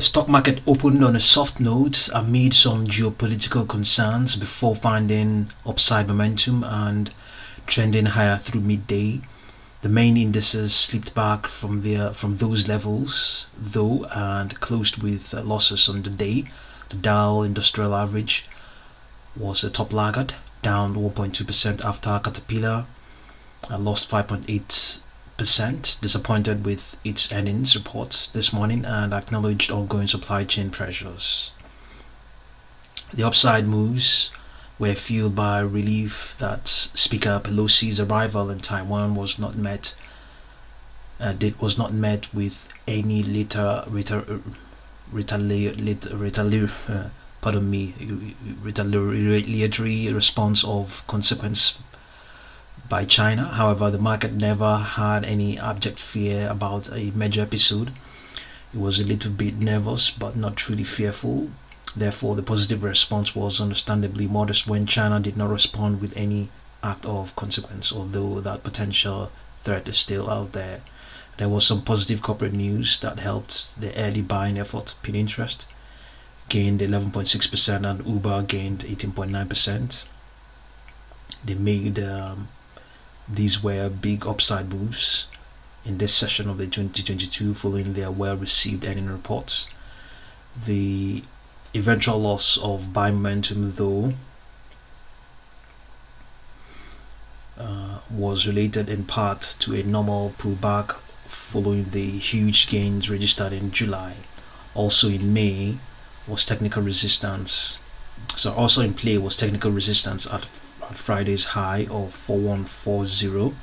The stock market opened on a soft note amid some geopolitical concerns before finding upside momentum and trending higher through midday. The main indices slipped back from those levels though and closed with losses on the day. The Dow Industrial Average was a top laggard, down 1.2% after Caterpillar lost 5.8%, disappointed with its earnings report this morning and acknowledged ongoing supply chain pressures. The upside moves were fueled by relief that Speaker Pelosi's arrival in Taiwan was not met with any retaliatory response of consequence by China. However, the market never had any abject fear about a major episode. It was a little bit nervous but not truly fearful. Therefore, the positive response was understandably modest when China did not respond with any act of consequence, although that potential threat is still out there. There was some positive corporate news that helped the early buying effort. Pinterest gained 11.6% and Uber gained 18.9%. They made these were big upside moves in this session of the 2022 following their well-received earning reports. The eventual loss of buy momentum though was related in part to a normal pullback following the huge gains registered in July. Also in May was technical resistance. So also in play was technical resistance at Friday's high of 4140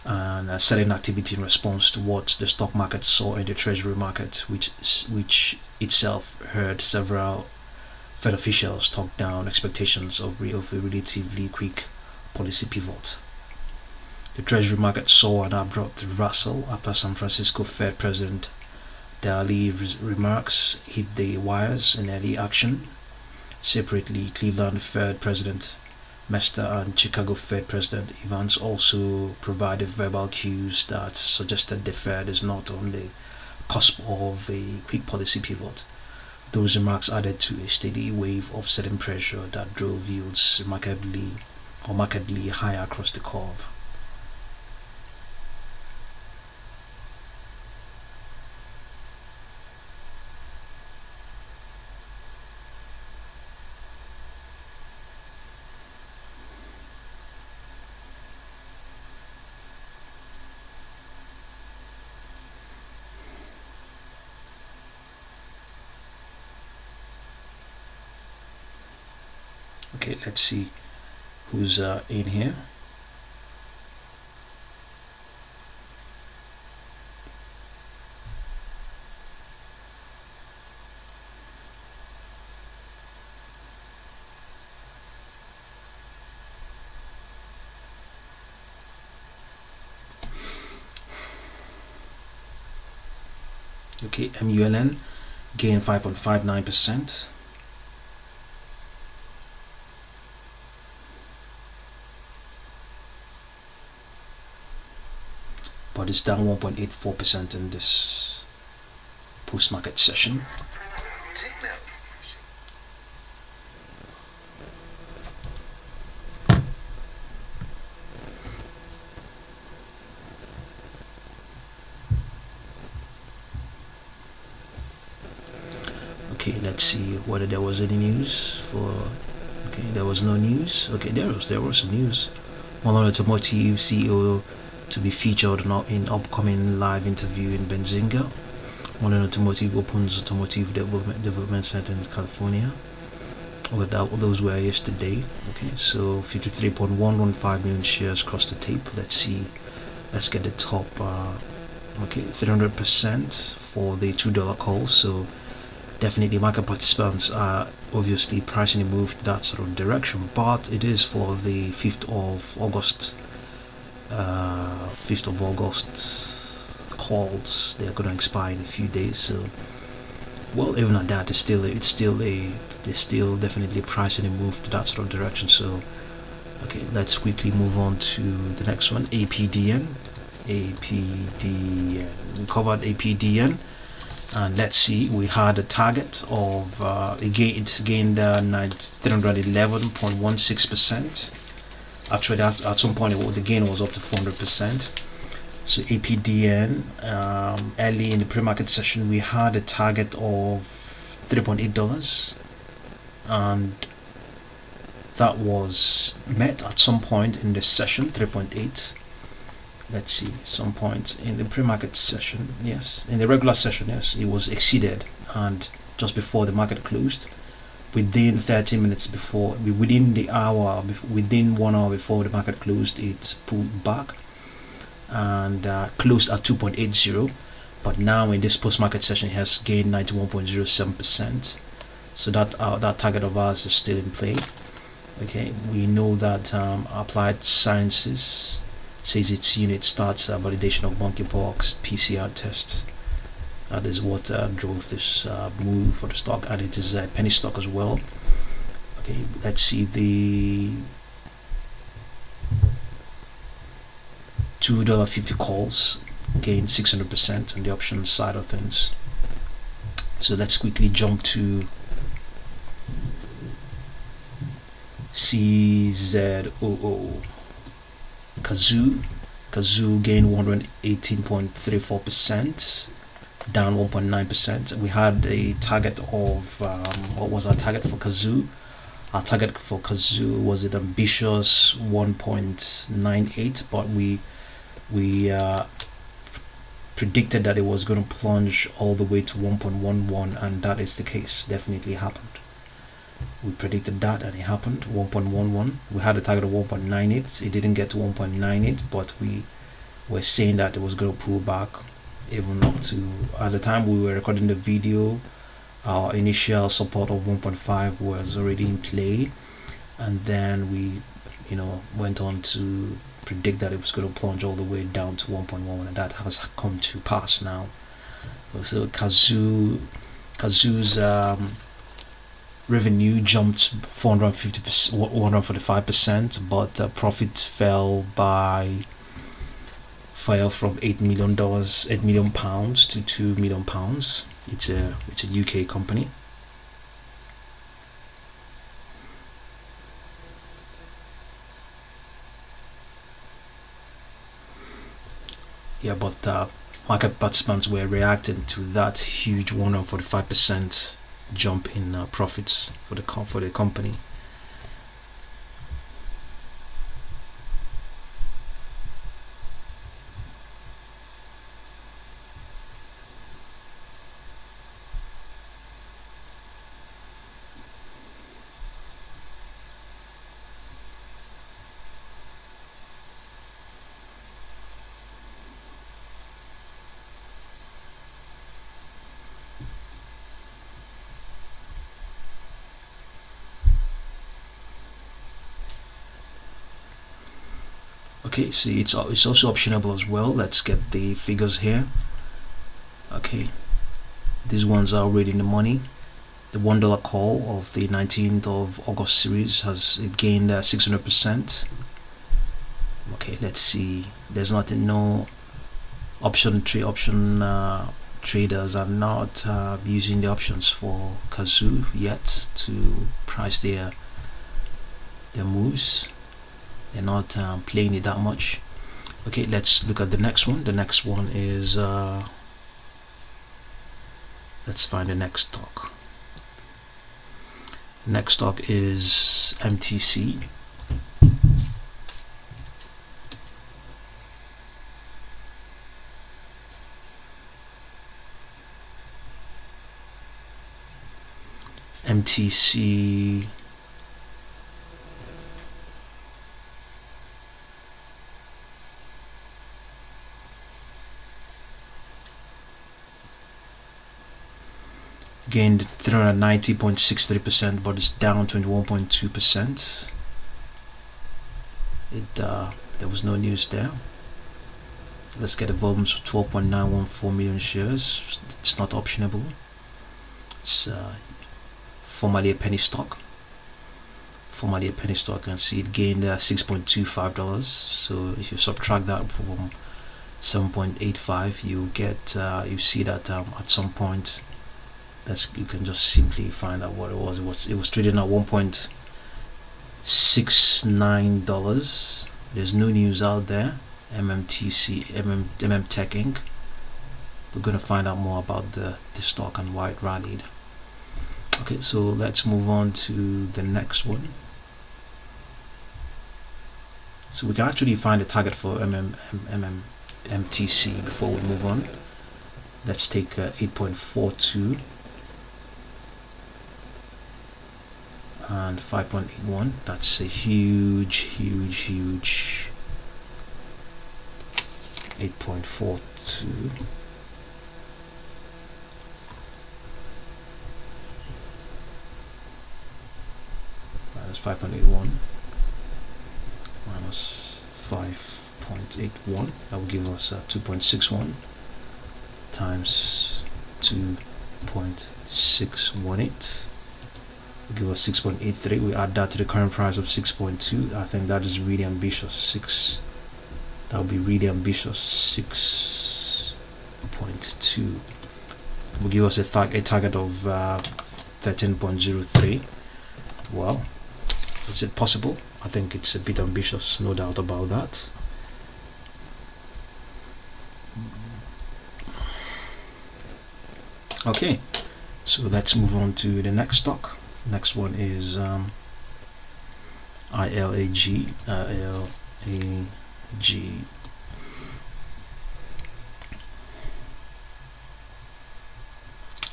and selling activity in response to what the stock market saw in the treasury market, which itself heard several Fed officials talk down expectations of a relatively quick policy pivot. The treasury market saw an abrupt reversal after San Francisco Fed President Daly's remarks hit the wires in early action. Separately, Cleveland Fed President Mester and Chicago Fed President Evans also provided verbal cues that suggested the Fed is not on the cusp of a quick policy pivot. Those remarks added to a steady wave of selling pressure that drove yields markedly higher across the curve. Okay, let's see who's in here. Okay, MULN gained 5.59%. But it's down 1.84% in this post-market session. Okay, let's see whether there was any news for. Okay, there was no news. Okay, there was some news. MULN Automotive CEO to be featured in upcoming live interview in Benzinga. MULN Automotive opens automotive development center in California. Those were yesterday. Okay, so 53.115 million shares crossed the tape. Let's get the top. Okay, 300% for the $2 call. So definitely market participants are obviously pricing a move to that sort of direction, but it is for the 5th of August calls. They're going to expire in a few days, so well, even at that, they're still definitely pricing a move to that sort of direction. So okay, let's quickly move on to the next one. APDN. We covered APDN And let's see, we had a target of again, it's gained 311.16%. Actually, at some point the gain was up to 400%. So APDN, early in the pre-market session, we had a target of $3.8, and that was met at some point in the session. 3.8. Let's see, some point in the pre-market session, yes, in the regular session, yes, it was exceeded, and just before the market closed, within 30 minutes before, within the hour, within 1 hour before the market closed, it pulled back and closed at 2.80. But now in this post-market session, it has gained 91.07%. So that target of ours is still in play. Okay, we know that Applied Sciences says its unit starts validation of monkeypox PCR tests. That is what drove this move for the stock, and it is a penny stock as well. Okay, let's see the $2.50 calls gained 600% on the options side of things. So let's quickly jump to CZOO. CZOO gained 118.34%, down 1.9%. We had a target of what was our target for CZOO? Our target for CZOO was an ambitious 1.98, but we predicted that it was going to plunge all the way to 1.11, and that is the case. Definitely happened. We predicted that, and it happened. 1.11. We had a target of 1.98. It didn't get to 1.98, but we were saying that it was going to pull back even up to, at the time we were recording the video, our initial support of 1.5 was already in play, and then we went on to predict that it was going to plunge all the way down to 1.1, and that has come to pass now. So CZOO's revenue jumped 145%, but profit fell from $8 million to £2 million. It's a UK company. Yeah, but market participants were reacting to that huge 145% jump in profits for the company. Okay, see, it's also optionable as well. Let's get the figures here. Okay, these ones are already in the money. The $1 call of the 19th of August series has gained 600%. Okay, let's see. There's nothing. No option traders are not using the options for CZOO yet to price their moves. They're not playing it that much. Okay, let's look at the next one. The next one is let's find the next stock. Next stock is MTC. MTC gained 390.63%, but it's down 21.2%. There was no news there. Let's get the volumes of 12.914 million shares. It's not optionable. It's formerly a penny stock. You can see it gained $6.25. So if you subtract that from 7.85, you get you see that at some point, you can just simply find out what it was. It was trading at $1.69. There's no news out there. MMTC, Tech Inc. We're gonna find out more about the stock and why it rallied. Okay, so let's move on to the next one. So we can actually find a target for MTC before we move on. Let's take 8.42 and 5.81. That's a huge 8.42 minus 5.81 minus 5.81. That will give us 2.61 times 2.618 will give us 6.83. We add that to the current price of 6.2. I think that is really ambitious. That would be really ambitious. 6.2 will give us a target of 13.03. Well, is it possible? I think it's a bit ambitious, no doubt about that. Okay, so let's move on to the next stock. Next one is ILAG.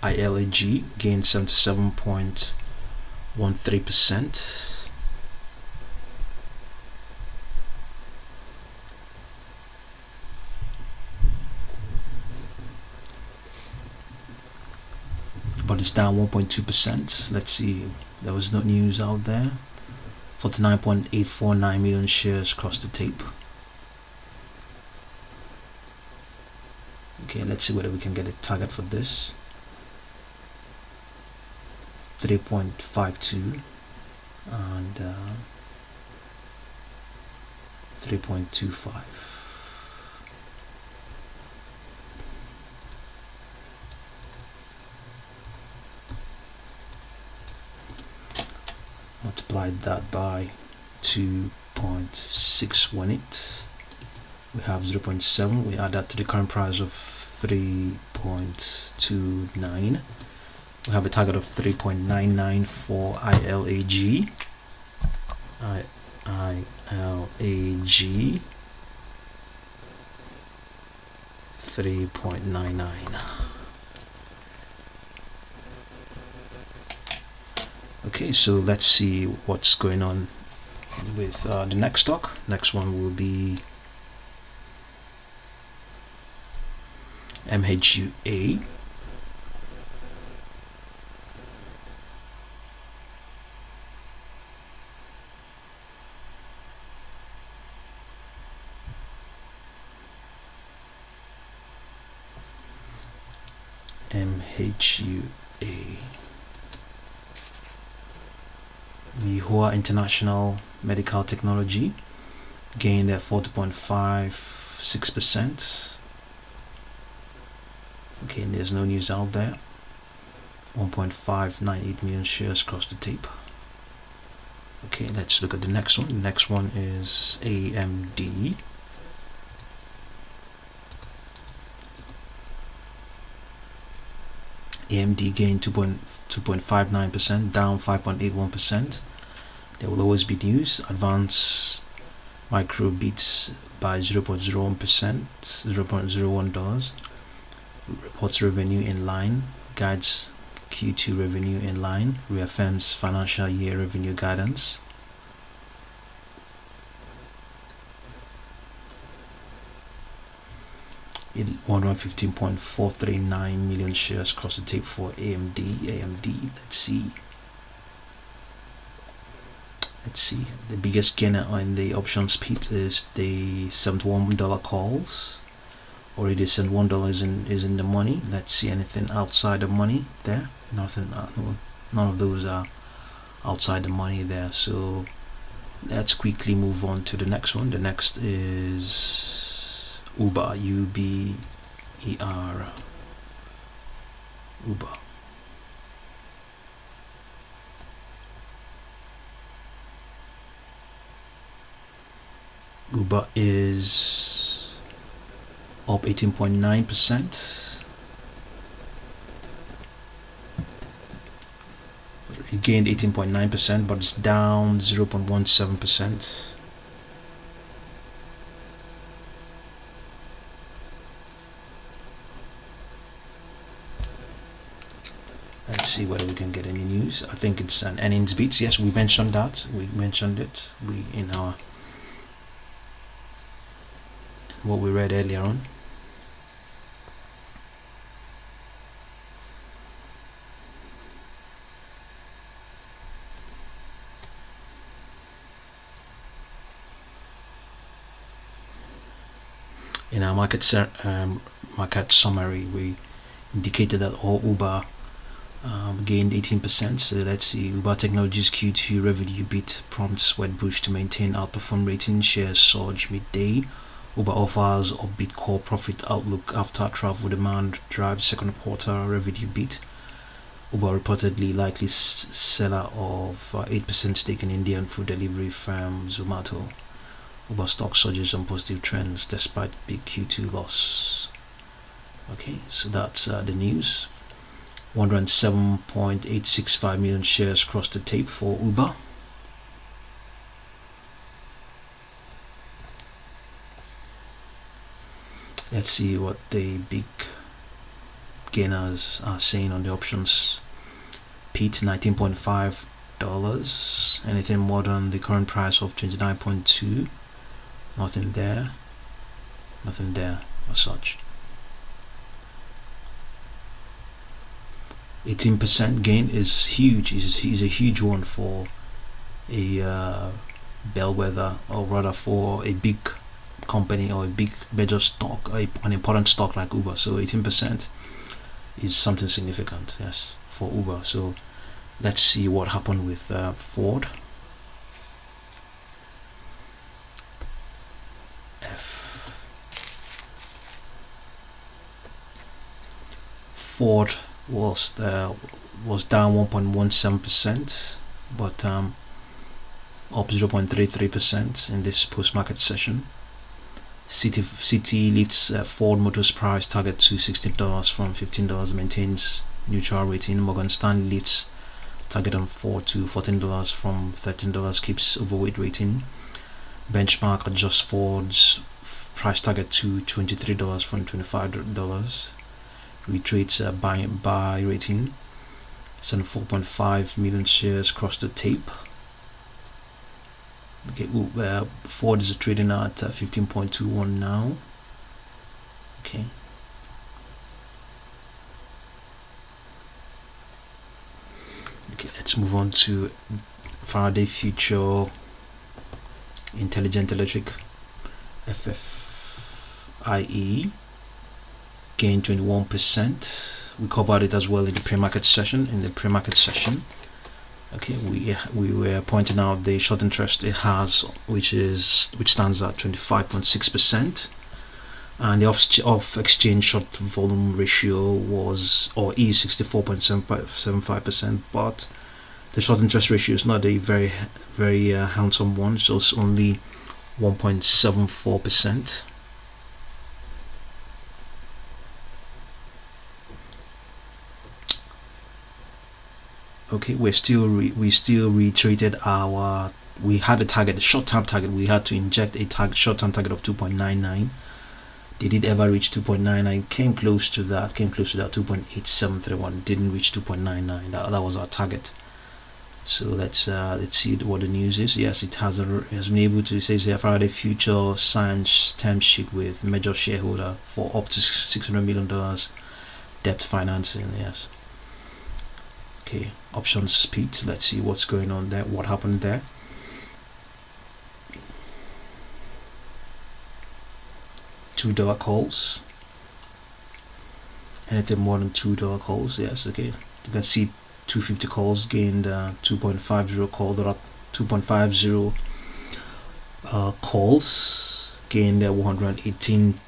ILAG gained 77.13%. But it's down 1.2%. Let's see, there was no news out there. 49.849 million shares crossed the tape. Okay, let's see whether we can get a target for this. 3.52 and 3.25. Multiplied that by 2.618. We have 0.7. We add that to the current price of 3.29. We have a target of 3.99 for ILAG. ILAG 3.99. Okay, so let's see what's going on with the next stock. Next one will be MHUA. MHUA International Medical Technology gained at 40.56%. Okay, and there's no news out there. 1.598 million shares crossed the tape. Okay, let's look at the next one. The next one is AMD. AMD gained 2.59%, down 5.81%. There will always be news. Advanced Micro beats by 0.01%, $0.01. Reports revenue in line, guides Q2 revenue in line, reaffirms financial year revenue guidance. It 115.439 million shares cross the tape for AMD. Let's see. The biggest gainer on the options pit is the $71 calls. Already $71 is in the money. Let's see anything outside the money there. Nothing. None of those are outside the money there. So let's quickly move on to the next one. The next is Uber, U-B-E-R, Uber. Uber is up 18.9%. It gained 18.9%, but it's down 0.17%. Let's see whether we can get any news. I think it's an earnings beat. Yes, we mentioned that. We mentioned it. In what we read earlier on. In our market summary, we indicated that all Uber gained 18%. So let's see. Uber Technologies Q2 revenue beat prompts Wedbush to maintain outperform rating. Shares surge midday. Uber offers upbeat core profit outlook after travel demand drives second quarter revenue beat. Uber reportedly likely seller of 8% stake in Indian food delivery firm Zomato. Uber stock surges on positive trends despite big Q2 loss. Okay, so that's the news. 107.865 million shares crossed the tape for Uber. Let's see what the big gainers are saying on the options. Pete, $19.5. Anything more than the current price of 29.2? Nothing there. Nothing there as such. 18% gain is huge. Is a huge one for a bellwether, or rather for a big company or a big major stock, an important stock like Uber. So 18% is something significant, yes, for Uber. So let's see what happened with Ford. Ford was down 1.17%, but up 0.33% in this post-market session. Citi lifts Ford Motors price target to $16 from $15, maintains neutral rating. Morgan Stanley lifts target on Ford to $14 from $13, keeps overweight rating. Benchmark adjusts Ford's price target to $23 from $25. Retreats buy rating. 4.5 million shares crossed the tape. Okay, Ford is trading at 15.21 now. Okay. Okay, let's move on to Faraday Future Intelligent Electric, FFIE. Gained 21%. We covered it as well in the pre-market session. Okay, we were pointing out the short interest it has, which stands at 25.6%, and the off exchange short volume ratio is 64.75%, but the short interest ratio is not a very handsome one. So it's only 1.74%. Okay, we still reiterated we had a target, the short-term target. We had to inject a short-term target of 2.99. Did it ever reach 2.99? Came close to that 2.8731. Didn't reach 2.99. That was our target. So let's see what the news is. Yes, it has been able to. It says here Faraday Future signs term sheet with major shareholder for up to $600 million debt financing. Yes. Okay, options speed. Let's see what's going on there. What happened there? $2 calls. Anything more than $2 calls? Yes. Okay. You can see 250 calls gained 2.50 called, 2.50 calls gained 118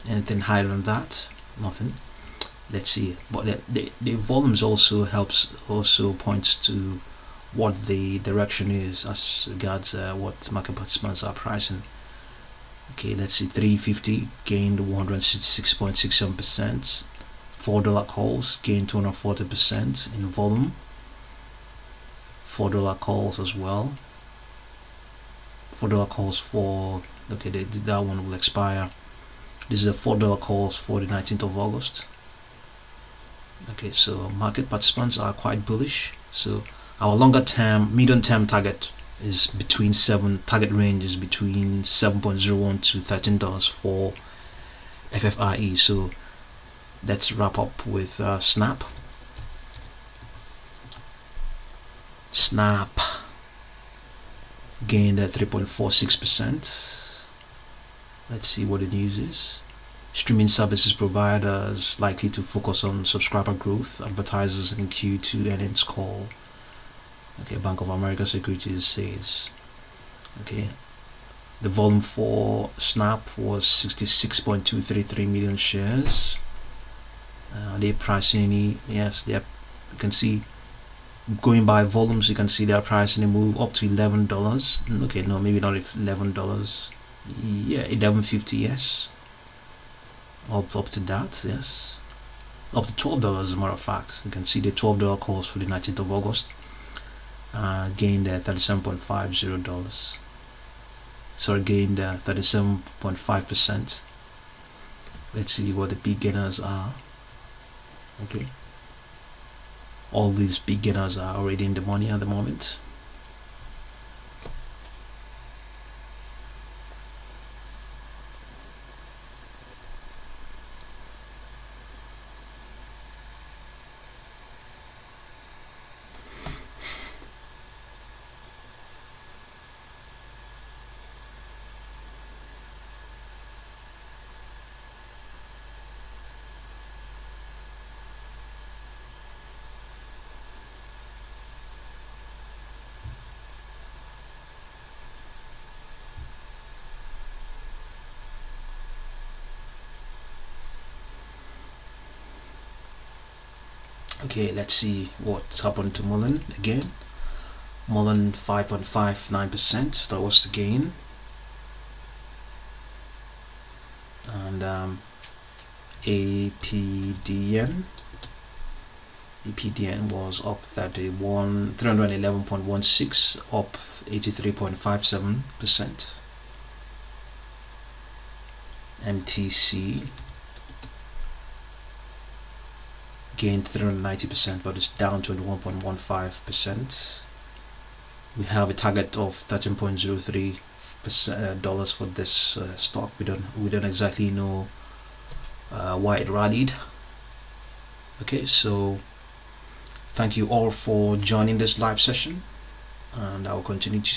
Anything higher than that? Nothing. Let's see. But the volumes also points to what the direction is as regards what market participants are pricing. Okay, let's see. 350 gained 166.67%. $4 calls gained 240% in volume. $4 calls as well. $4 calls for, okay, that one will expire. This is a $4 calls for the 19th of August. Okay, so market participants are quite bullish. So our longer term, medium term target is between target range is between $7.01 to $13 for FFIE. So let's wrap up with Snap. Snap gained at 3.46%. Let's see what the news is. Streaming services providers likely to focus on subscriber growth. Advertisers in Q2 earnings call. Okay, Bank of America Securities says. Okay, the volume for Snap was 66.233 million shares. They pricing any? Yes, they are. You can see, going by volumes, you can see they are pricing a move up to $11. Okay, no, maybe not $11. Yeah, $11.50. Yes. Up to that, yes, up to $12 as a matter of fact. You can see the $12 calls for the 19th of August gained $37.50. Sorry, gained 37.5%. Let's see what the big gainers are. Okay, all these big gainers are already in the money at the moment. Okay, let's see what's happened to MULN again. MULN 5.59%, that was the gain. And APDN was up 311.16, up 83.57%. MTC gained 390%, but it's down 21.15%. We have a target of $13.03 for this stock. We don't exactly know why it rallied. Okay, so thank you all for joining this live session, and I will continue to